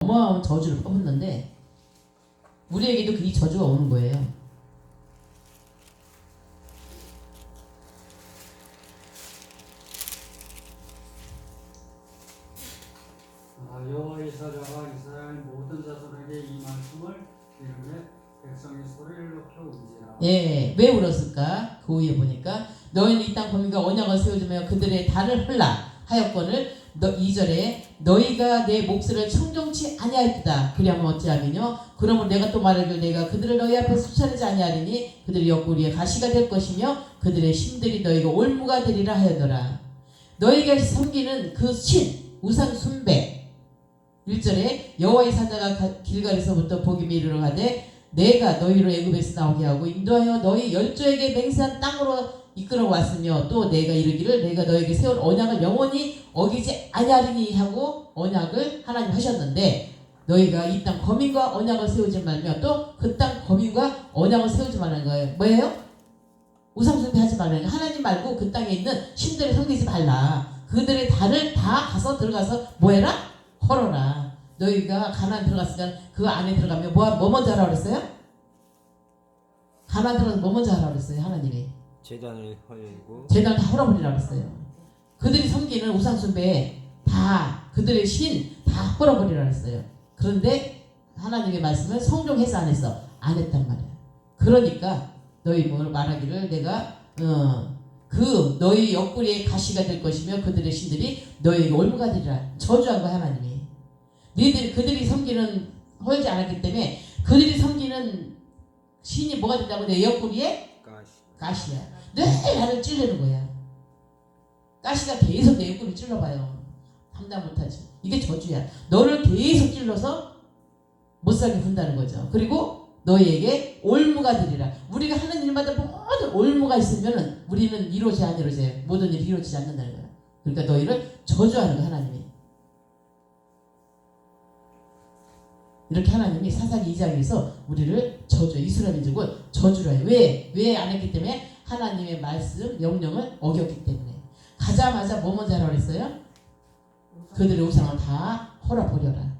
어마어마한 저주를 퍼붓는데 우리에게도 그 이 저주가 오는 거예요. 여호와의 사자가 이스라엘 모든 자손에게 이 말씀을 이르되 백성이 소리를 높여 울지라. 예, 왜 울었을까? 그 후에 보니까 너희는 이 땅 범인과 언약을 세워주며 그들의 달을 흘라 하였거늘 2절에 너희가 내 목소리를 청종치 아니하였다. 그리하면 어찌하면요? 그러면 내가 또 말하길 내가 그들을 너희 앞에 수차례지 아니하리니 그들의 옆구리에 가시가 될 것이며 그들의 심들이 너희가 올무가 되리라 하였노라. 너희가 섬기는 그 신 우상 숭배 1절에 여호와의 사자가 길갈에서부터 복임에 이르러 가되 내가 너희를 애굽에서 나오게 하고 인도하여 너희 열조에게 맹세한 땅으로 이끌어 왔으며 또 내가 이르기를 내가 너에게 세운 언약을 영원히 어기지 아니하리니 하고 언약을 하나님 하셨는데 너희가 이 땅 거민과 언약을 세우지 말며 또 그 땅 거민과 언약을 세우지 말라는 거예요. 뭐예요? 우상숭배 하지 말라는 거예요. 하나님 말고 그 땅에 있는 신들을 섬기지 말라. 그들의 달을 다 들어가서 뭐해라? 헐어라. 너희가 가나안 들어갔으니까 그 안에 들어가면 뭐 먼저 하라고 그랬어요? 가나안 들어가서 뭐 먼저 하라고 그랬어요? 하나님이 제단을 헐고 제단을 다 헐어버리라고 그랬어요. 그들이 섬기는 우상숭배 다 그들의 신 다 헐어버리라고 했어요. 그런데 하나님의 말씀을 성종해서 안 했어. 안 했단 말이야. 그러니까 너희 뭘 말하기를 내가 그 너희 옆구리에 가시가 될 것이며 그들의 신들이 너희에게 올무가 되리라. 저주한 거야 하나님이. 그들이 섬기는 헐지 않았기 때문에 그들이 섬기는 신이 뭐가 된다고 내 옆구리에 가시야. 늘 나를 찌르는 거야. 가시가 계속 내 옆구리 찔러봐요. 감당 못하지. 이게 저주야. 너를 계속 찔러서 못 살게 군다는 거죠. 그리고 너희에게 올무가 되리라. 우리가 하는 일마다 모든 올무가 있으면 우리는 이루어지 안 이루어져요. 모든 일이 이루어지지 않는다는 거야. 그러니까 너희를 저주하는 거야 하나님이. 이렇게 하나님이 사사기 2장에서 우리를 이스라엘 민족을 저주를 해요. 왜 안 했기 때문에 하나님의 말씀, 명령을 어겼기 때문에. 가자마자 뭐 먼저 하라고 했어요? 그들의 우상을 다 헐어버려라.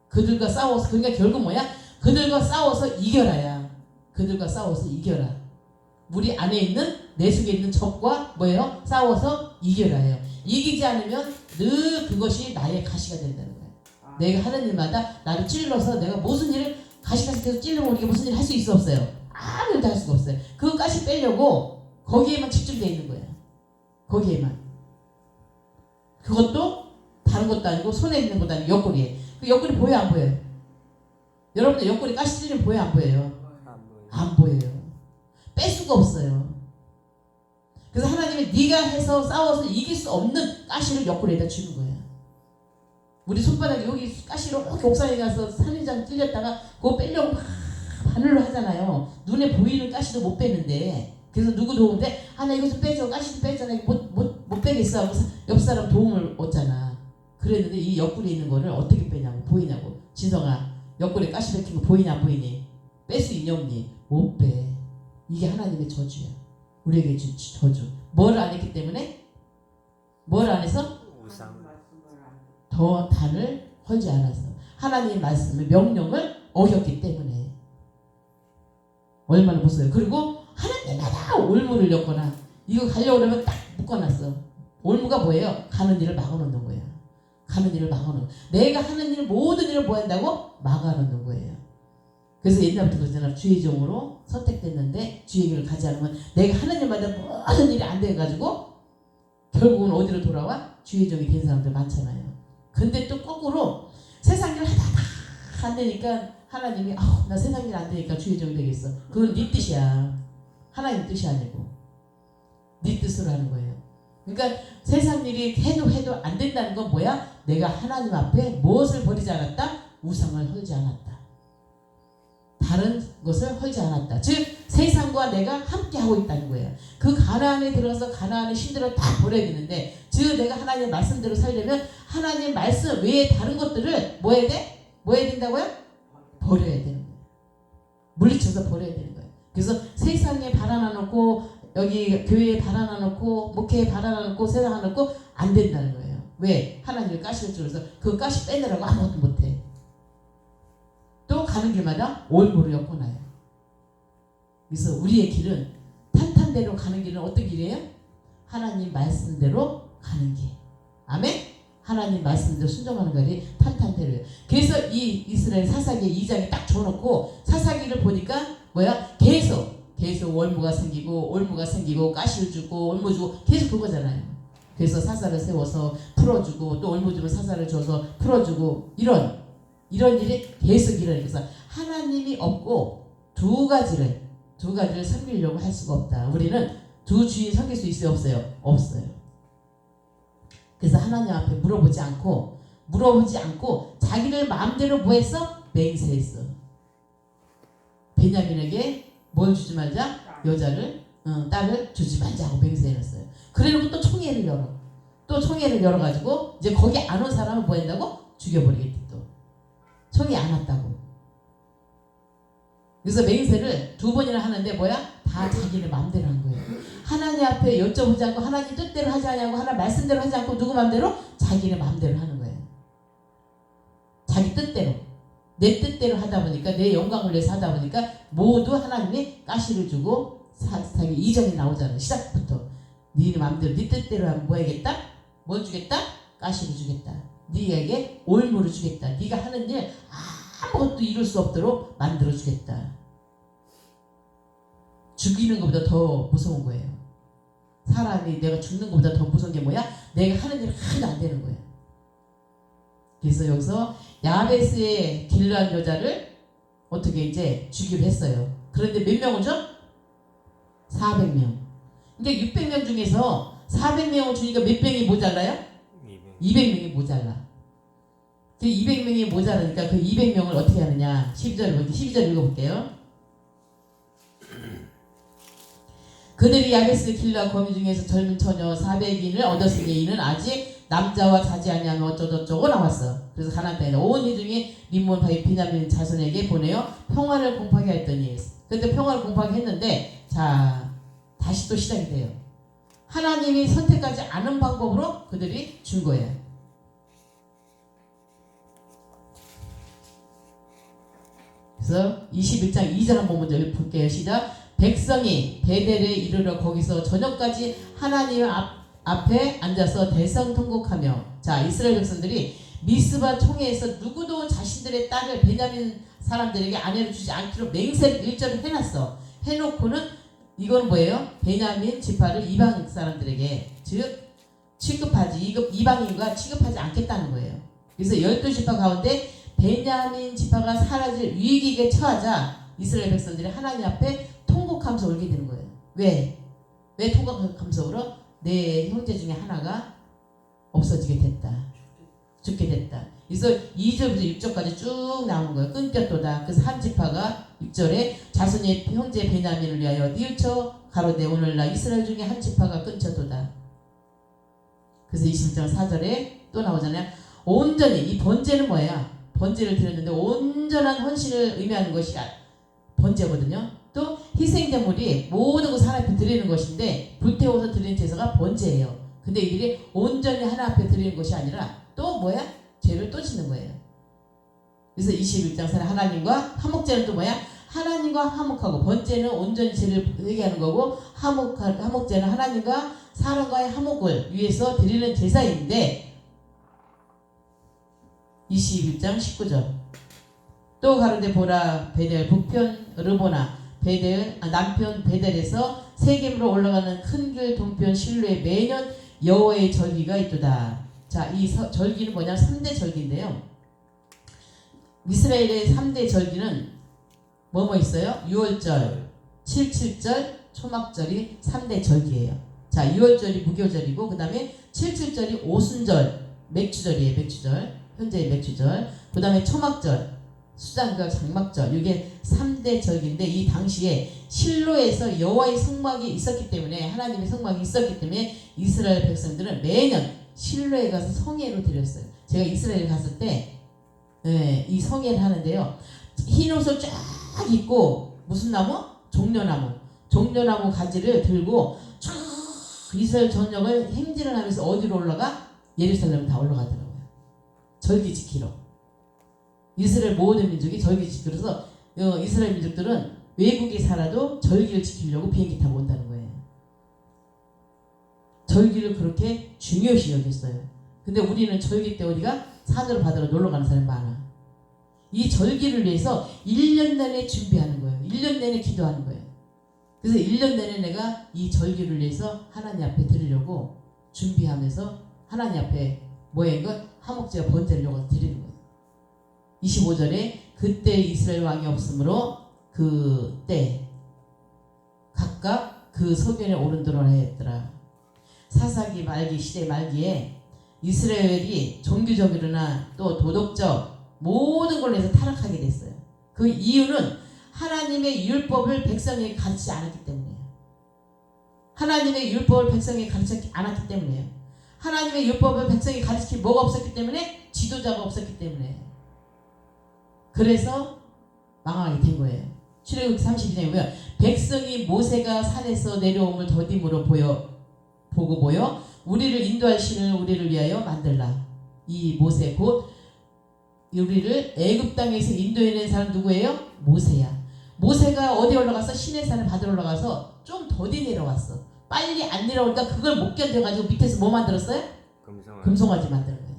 그들과 싸워서, 그러니까 결국 뭐야? 그들과 싸워서 이겨라야. 그들과 싸워서 이겨라. 우리 안에 있는 내 속에 있는 적과 뭐예요? 싸워서 이겨라예요. 이기지 않으면 늘 그것이 나의 가시가 된다는 거예요. 내가 하는 일마다 나를 찔러서 내가 무슨 일을 가시가시 계속 찔르면 우리가 무슨 일을 할 수 있어 없어요? 아무 일도 할 수가 없어요. 그 가시 빼려고 거기에만 집중되어 있는 거예요. 거기에만. 그것도 다른 것도 아니고 손에 있는 것도 아니고 옆구리에. 그 옆구리 보여 안 보여요? 여러분들 옆구리 가시 찔리면 보여 안 보여요? 안 보여요. 뺄 수가 없어요. 그래서 하나님이 네가 해서 싸워서 이길 수 없는 가시를 옆구리에다 주는 거예요. 우리 손바닥에 여기 가시로 옥상에 가서 산이장 찔렸다가 그거 빼려고 막 바늘로 하잖아요. 눈에 보이는 가시도 못 빼는데 그래서 누구 도움인데 나 이거 좀 빼줘. 가시 좀 빼줘. 못 빼겠어 하고 옆 사람 도움을 얻잖아. 그랬는데 이 옆구리에 있는 거를 어떻게 빼냐고. 보이냐고. 진성아 옆구리에 가시 박힌 거 보이냐 안 보이니? 뺄 수 있냐 없니? 못 빼. 이게 하나님의 저주야. 우리에게 준 저주. 뭘 안 했기 때문에? 뭘 안 해서? 더 단을 헐지 않았어. 하나님의 말씀을 명령을 어겼기 때문에. 얼마나 무서워요. 그리고 하나님마다 올무를 엮거나 이거 가려고 그러면 딱 묶어놨어. 올무가 뭐예요? 가는 일을 막아놓는 거예요. 가는 일을 막아놓는. 내가 하는 일 모든 일을 뭐 한다고? 막아놓는 거예요. 그래서 옛날부터 그러잖아. 주의 종으로 선택됐는데 주의 길을 가지 않으면 내가 하는 일마다 모든 일이 안 돼가지고 결국은 어디로 돌아와? 주의 종이 된 사람들 많잖아요. 근데 또 거꾸로 세상 일 하다 안 되니까 하나님이 나 세상 일 안 되니까 주의 종이 되겠어. 그건 네 뜻이야. 하나님 뜻이 아니고 네 뜻으로 하는 거예요. 그러니까 세상 일이 해도 안 된다는 건 뭐야? 내가 하나님 앞에 무엇을 버리지 않았다? 우상을 헐지 않았다. 다른 것을 헐지 않았다. 즉 세상과 내가 함께 하고 있다는 거예요. 그 가나안에 들어서 가나안의 신들을 다 버려야 되는데 즉 내가 하나님의 말씀대로 살려면 하나님의 말씀 외에 다른 것들을 뭐 해야 돼? 뭐 해야 된다고요? 버려야 되는 거예요. 물리쳐서 버려야 되는 거예요. 그래서 세상에 발 하나 놓고 여기 교회에 발 하나 놓고 목회에 발 하나 놓고 세상 하나 놓고 안 된다는 거예요. 왜? 하나님의 가시를 줄여서 그 가시 빼내라고 아무것도 못해. 가는 길마다 올무를 엮어놔요. 그래서 우리의 길은 탄탄대로 가는 길은 어떤 길이에요? 하나님 말씀대로 가는 길. 아멘? 하나님 말씀대로 순종하는 길이 탄탄대로예요. 그래서 이 이스라엘 사사기 2장에 딱 줘놓고 사사기를 보니까 뭐야? 계속 올무가 생기고 올무가 생기고 가시를 주고 올무 주고 계속 그거잖아요. 그래서 사사를 세워서 풀어주고 또 올무 주면 사사를 줘서 풀어주고 이런 일이 계속 일어나요. 그래서 하나님이 없고 두 가지를 섬기려고 할 수가 없다. 우리는 두 주인 섬길 수 있어요? 없어요? 없어요. 그래서 하나님 앞에 물어보지 않고 자기를 마음대로 뭐 했어? 맹세했어. 베냐민에게 뭘 주지 말자? 여자를 딸을 주지 말자고 맹세해놨어요. 그래놓고 또 총회를 열어가지고 이제 거기 안 온 사람을 뭐 한다고? 죽여버리겠다. 또 총회 안 왔다고. 그래서 맹세를 2번이나 하는데 뭐야? 다 자기네 마음대로 한 거예요. 하나님 앞에 여쭤보지 않고 하나님 뜻대로 하지 않냐고 하나님 말씀대로 하지 않고 누구 마음대로? 자기네 마음대로 하는 거예요. 자기 뜻대로. 내 뜻대로 하다 보니까 내 영광을 위해서 하다 보니까 모두 하나님이 가시를 주고 사기 이전이 나오잖아요. 시작부터 네 마음대로 네 뜻대로 하면 뭐 하겠다? 뭘 주겠다? 가시를 주겠다. 네에게 올무를 주겠다. 네가 하는 일 아무것도 이룰 수 없도록 만들어 주겠다. 죽이는 것보다 더 무서운 거예요. 사람이 내가 죽는 것보다 더 무서운 게 뭐야? 내가 하는 일 하나도 안 되는 거예요. 그래서 여기서 야베스의 길르한 여자를 어떻게 이제 주기로 했어요. 그런데 몇 명을 줘? 400명. 그러니까 600명 중에서 400명을 주니까 몇 명이 모자라요? 200명이 모자라. 그 200명이 모자라니까 그 200명을 어떻게 하느냐? 12절 읽어볼게요. 그들이 야베스 길르아 거민 중에서 젊은 처녀 400인을 얻었으니 이는 아직 남자와 자지 아니하며 어쩌고저쩌고 나왔어. 그래서 가나안 땅에 온 이중에 림몬 바위 베냐민 자손에게 보내어 평화를 공포하게 했더니 그때 평화를 공포하게 했는데 자 다시 또 시작이 돼요. 하나님이 선택하지 않은 방법으로 그들이 준 거예요. 그래서 21장 2절 한번 먼저 볼게요. 시작. 백성이 베델에 이르러 거기서 저녁까지 하나님 앞에 앉아서 대성통곡하며 자 이스라엘 백성들이 미스바 총회에서 누구도 자신들의 딸을 베냐민 사람들에게 아내를 주지 않기로 맹세를 1절을 해놨어. 해놓고는 이건 뭐예요? 베냐민 지파를 이방 사람들에게 즉 이방인과 취급하지 않겠다는 거예요. 그래서 12지파 가운데 베냐민 지파가 사라질 위기에 처하자 이스라엘 백성들이 하나님 앞에 통곡하면서 울게 되는 거예요. 왜 통곡하면서 울어? 내 형제 중에 하나가 없어지게 됐다. 죽게 됐다. 그래서 2절부터 6절까지 쭉 나오는 거예요. 끊겼도다. 그래서 한 지파가 6절에 자손의 형제 베냐민을 위하여 뉘우쳐 가로되 오늘날 이스라엘 중에 한 지파가 끊겨도다. 그래서 20장 4절에 또 나오잖아요. 온전히 이 번제는 뭐야? 번제를 드렸는데 온전한 헌신을 의미하는 것이 번제거든요. 또 희생제물이 모든 것을 하나 앞에 드리는 것인데 불태워서 드리는 제사가 번제예요. 근데 이들이 온전히 하나 앞에 드리는 것이 아니라 또 뭐야? 죄를 또 짓는 거예요. 그래서 21장 4절 하나님과 화목제는 또 뭐야? 하나님과 화목하고 번제는 온전히 죄를 회개하는 거고 화목제는 하나님과 사람과의 화목을 위해서 드리는 제사인데 21장 19절 또 가로되 보라 베델 북편 르보나 남편 베델에서 세겜으로 올라가는 큰 길 동편 실로에 매년 여호와의 절기가 있도다. 자, 이 절기는 뭐냐? 3대 절기인데요. 이스라엘의 3대 절기는 뭐뭐 있어요? 6월절, 7.7절, 초막절이 3대 절기예요. 자, 6월절이 무교절이고 그 다음에 7.7절이 오순절, 맥주절이에요. 맥주절. 현재의 맥주절. 그 다음에 초막절, 수장절, 장막절. 이게 3대 절기인데 이 당시에 실로에서 여호와의 성막이 있었기 때문에 하나님의 성막이 있었기 때문에 이스라엘 백성들은 매년 실로에 가서 성회로 드렸어요. 제가 이스라엘 갔을 때 이 성회를 하는데요. 흰 옷을 쫙 입고 무슨 나무? 종려나무 가지를 들고 쭉 이스라엘 전역을 행진을 하면서 어디로 올라가? 예루살렘 다 올라가더라고요. 절기 지키러. 이스라엘 모든 민족이 절기 지키고 그래서 이스라엘 민족들은 외국에 살아도 절기를 지키려고 비행기 타고 온다는 거예요. 절기를 그렇게 중요시 여겼어요. 근데 우리는 절기 때 우리가 산으로 바다로 놀러 가는 사람이 많아. 이 절기를 위해서 1년 내내 준비하는 거예요. 1년 내내 기도하는 거예요. 그래서 1년 내내 내가 이 절기를 위해서 하나님 앞에 드리려고 준비하면서 하나님 앞에 뭐인 것 화목제와 번제를 요거 드리는 거예요. 25절에 그때 이스라엘 왕이 없으므로 그때 각각 그 소견에 오른도록 하였더라. 사사기 말기 시대 말기에 이스라엘이 종교적으로나 또 도덕적 모든 걸로 해서 타락하게 됐어요. 그 이유는 하나님의 율법을 백성에게 가르치지 않았기 때문이에요. 하나님의 율법을 백성에게 가르치지 않았기 때문이에요. 하나님의 율법을 백성에게 가르칠 뭐가 없었기 때문에 지도자가 없었기 때문에 그래서 망하게 된 거예요. 출애굽기 32장에 보면 백성이 모세가 산에서 내려옴을 더딤으로 보고 보여 우리를 인도할 신을 우리를 위하여 만들라. 이 모세 곧 우리를 애굽 땅에서 인도해낸 사람 누구예요? 모세야. 모세가 어디 올라가서 시내산을 받으러 올라가서 좀 더디 내려왔어. 빨리 안 내려오니까 그걸 못 견뎌가지고 밑에서 뭐 만들었어요? 금송아지 만드는 거예요.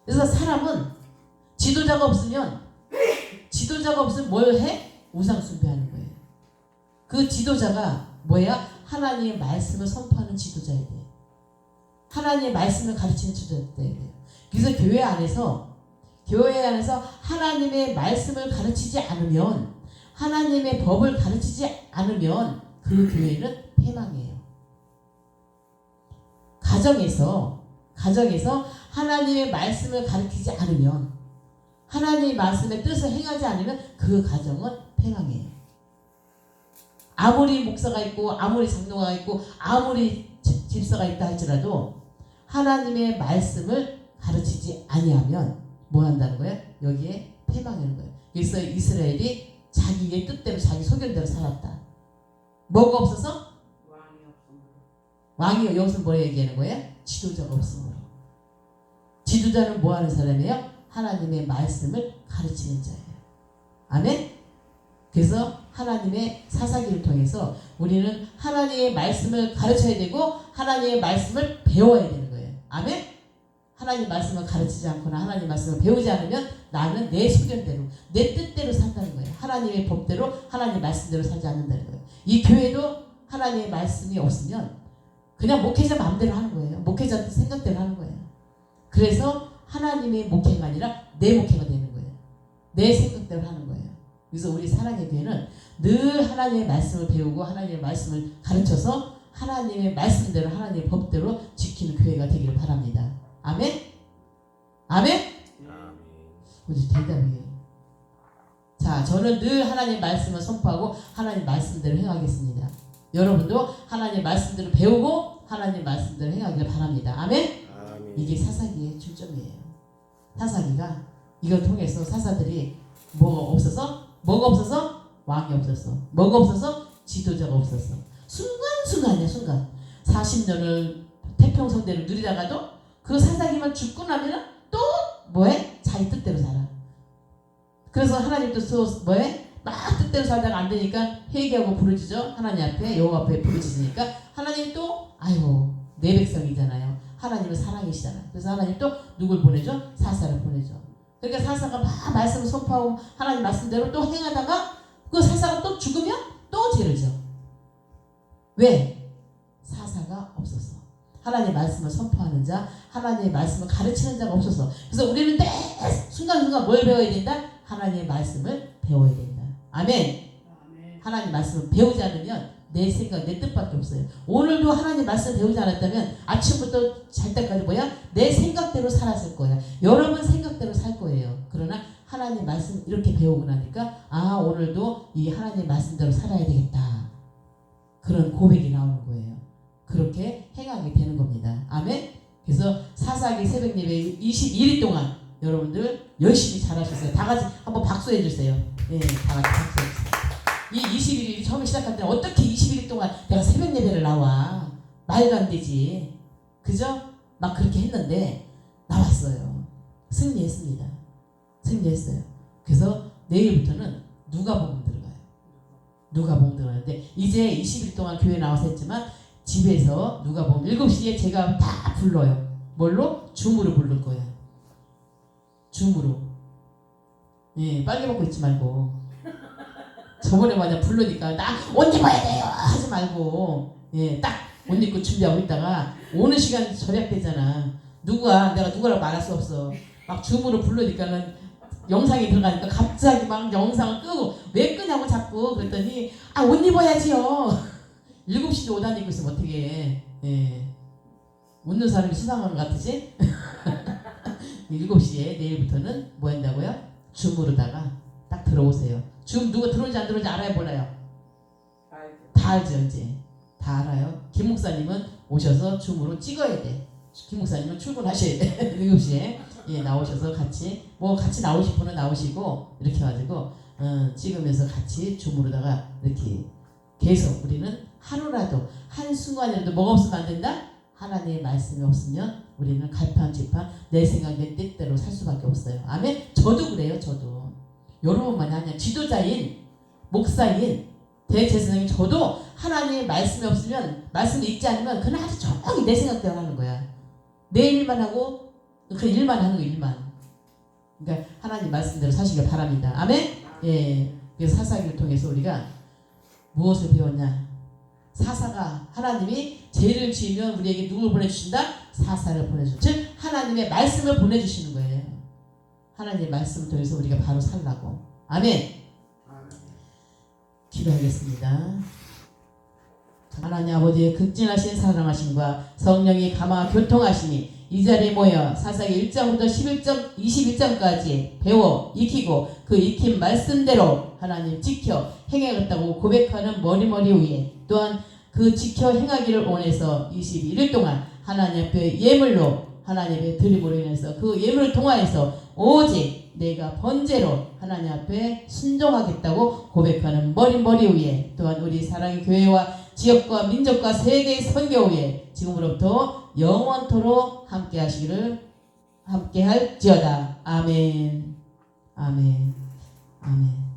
그래서 사람은 지도자가 없으면 뭘 해? 우상 숭배하는 거예요. 그 지도자가 뭐야? 하나님의 말씀을 선포하는 지도자야 돼. 하나님의 말씀을 가르치는 지도자야 돼. 그래서 교회 안에서 하나님의 말씀을 가르치지 않으면 하나님의 법을 가르치지 않으면 그 교회는 패망이에요. 가정에서 하나님의 말씀을 가르치지 않으면 하나님의 말씀의 뜻을 행하지 않으면 그 가정은 패망이에요. 아무리 목사가 있고 아무리 장로가 있고 아무리 집사가 있다 할지라도 하나님의 말씀을 가르치지 아니하면 뭐 한다는 거예요? 여기에 패망하는 거예요. 그래서 이스라엘이 자기의 뜻대로 자기 소견대로 살았다. 뭐가 없어서? 왕이 여기서 뭐 얘기하는 거예요? 지도자가 없으므로. 지도자는 뭐 하는 사람이에요? 하나님의 말씀을 가르치는 자예요. 아멘? 그래서 하나님의 사사기를 통해서 우리는 하나님의 말씀을 가르쳐야 되고 하나님의 말씀을 배워야 되는 거예요. 아멘? 하나님 말씀을 가르치지 않거나 하나님 말씀을 배우지 않으면 나는 내 소견대로 내 뜻대로 산다는 거예요. 하나님의 법대로 하나님 말씀대로 살지 않는다는 거예요. 이 교회도 하나님의 말씀이 없으면 그냥 목회자 마음대로 하는 거예요. 목회자 생각대로 하는 거예요. 그래서 하나님의 목회가 아니라 내 목회가 되는 거예요. 내 생각대로 하는 거예요. 그래서 우리 사랑의 교회는 늘 하나님의 말씀을 배우고 하나님의 말씀을 가르쳐서 하나님의 말씀대로 하나님의 법대로 지키는 교회가 되기를 바랍니다. 아멘? 아멘? 어디 대답이에요. 자, 저는 늘 하나님의 말씀을 선포하고 하나님의 말씀대로 행하겠습니다. 여러분도 하나님의 말씀대로 배우고 하나님의 말씀대로 행하기를 바랍니다. 아멘? 이게 사사기의 출점이에요. 사사기가 이걸 통해서 사사들이 뭐가 없어서 왕이 없었어. 뭐가 없어서 지도자가 없었어. 순간순간이야. 순간 40년을 태평성대를 누리다가도 그 사사기만 죽고 나면은 또 뭐해? 자기 뜻대로 살아. 그래서 하나님도 뭐해? 막 뜻대로 살다가 안 되니까 회개하고 부르짖어. 하나님 앞에 여호와 앞에 부르짖으니까 하나님 또 아이고 내 백성이잖아요. 하나님은 사랑이시잖아요. 그래서 하나님 또 누굴 보내죠? 사사를 보내죠. 그러니까 사사가 막 말씀을 선포하고 하나님 말씀대로 또 행하다가 그 사사가 또 죽으면 또 죄를 져. 왜? 사사가 없었어. 하나님의 말씀을 선포하는 자, 하나님의 말씀을 가르치는 자가 없어서. 그래서 우리는 매 순간순간 뭘 배워야 된다? 하나님의 말씀을 배워야 된다. 아멘. 하나님 말씀을 배우지 않으면 내 생각, 내 뜻밖에 없어요. 오늘도 하나님 말씀 배우지 않았다면 아침부터 잘 때까지 뭐야? 내 생각대로 살았을 거야. 여러분 생각대로 살 거예요. 그러나 하나님 말씀 이렇게 배우고 나니까 아 오늘도 이 하나님 말씀대로 살아야 되겠다. 그런 고백이 나오는 거예요. 그렇게 행하게 되는 겁니다. 아멘. 그래서 사사기 새벽 예배 21일 동안 여러분들 열심히 잘하셨어요. 다 같이 한번 박수해 주세요. 네, 다 같이 박수해 주세요. 이 21일이 처음에 시작할 때는 어떻게 21일 동안 내가 새벽 예배를 나와? 말도 안 되지. 그죠? 막 그렇게 했는데 나왔어요. 승리했습니다. 승리했어요. 그래서 내일부터는 누가복음 들어가요. 누가복음 들어가는데 이제 20일 동안 교회 나와서 했지만 집에서 누가복음 7시에 제가 다 불러요. 뭘로? 줌으로 부를 거예요. 줌으로. 예, 빨개 벗고 있지 말고. 저번에 마냥 부르니까 나 옷 입어야 돼요 하지 말고, 예, 딱 옷 입고 준비하고 있다가 오는 시간 절약되잖아. 내가 누구라고 말할 수 없어. 막 줌으로 부르니까는 영상이 들어가니까 갑자기 막 영상을 끄고 왜 끄냐고 자꾸 그랬더니 옷 입어야지요. 7시도 옷 안 입고 있으면 어떻게 해. 예. 웃는 사람이 수상한 것 같으지? 7시에 내일부터는 뭐 한다고요? 줌으로다가 딱 들어오세요. 줌 누가 들어오는지 안 들어오는지 알아요 몰라요? 다 알죠 이제. 다 알아요. 김 목사님은 오셔서 줌으로 찍어야 돼. 김 목사님은 출근하셔야 돼. 7시에 예, 나오셔서 같이 나오실 분은 나오시고 이렇게 해가지고 찍으면서 같이 줌으로다가 이렇게 계속 우리는 하루라도 한순간이라도 뭐가 없으면 안 된다? 하나님의 말씀이 없으면 우리는 갈팡질팡 내 생각 내 뜻대로 살 수밖에 없어요. 아멘. 저도 그래요. 저도 여러분만이 아니라 지도자인 목사인 대제사장인 저도 하나님의 말씀이 없으면 말씀을 읽지 않으면 그냥 아주 조용히 내 생각대로 하는 거야. 내 일만 하고 그 일만 하는 거 일만. 그러니까 하나님 말씀대로 사시길 바랍니다. 아멘. 예. 그래서 사사기를 통해서 우리가 무엇을 배웠냐? 사사가 하나님이 죄를 지으면 우리에게 누굴 보내주신다? 사사를 보내주신, 즉 하나님의 말씀을 보내주시는 거예요. 하나님의 말씀을 통해서 우리가 바로 살라고. 아멘. 기도하겠습니다. 하나님 아버지의 극진하신 사랑하심과 성령이 감화 교통하심이 이 자리에 모여 사사기 1장부터 21장까지 배워 익히고 그 익힌 말씀대로 하나님 지켜 행하겠다고 고백하는 머리머리 위에 또한 그 지켜 행하기를 원해서 21일 동안 하나님 앞에 예물로 하나님 앞에 드림으로 인해서 그 예물을 통하여서 오직 내가 번제로 하나님 앞에 순종하겠다고 고백하는 머리머리 위에 또한 우리 사랑의 교회와 지역과 민족과 세계의 선교 위에 지금으로부터 영원토록 함께 하시기를 함께 할지어다. 아멘. 아멘. 아멘.